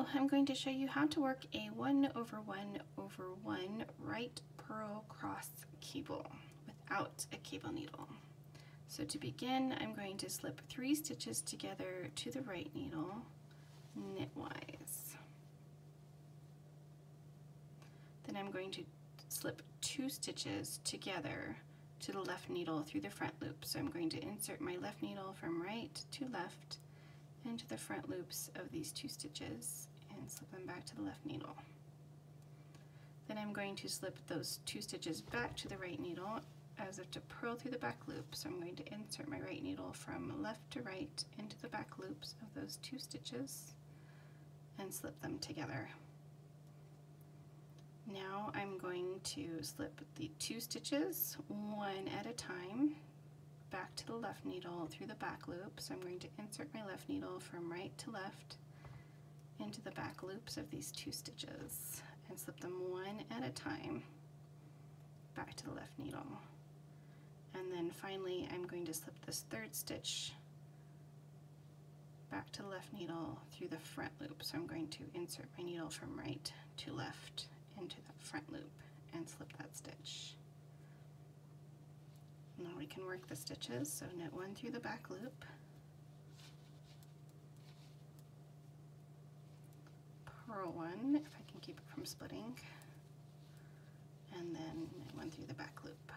Hello, I'm going to show you how to work a 1/1/1 right purl cross cable without a cable needle. So to begin, I'm going to slip 3 stitches together to the right needle, knitwise. Then I'm going to slip 2 stitches together to the left needle through the front loop. So I'm going to insert my left needle from right to left into the front loops of these 2 stitches and slip them back to the left needle. Then I'm going to slip those 2 stitches back to the right needle as if to purl through the back loop. So I'm going to insert my right needle from left to right into the back loops of those 2 stitches and slip them together. Now I'm going to slip the 2 stitches one at a time back to the left needle through the back loop. So I'm going to insert my left needle from right to left into the back loops of these 2 stitches and slip them one at a time back to the left needle. And then finally I'm going to slip this 3rd stitch back to the left needle through the front loop. So I'm going to insert my needle from right to left into that front loop and slip that stitch. Now we can work the stitches, so knit 1 through the back loop, purl 1 if I can keep it from splitting, and then knit 1 through the back loop.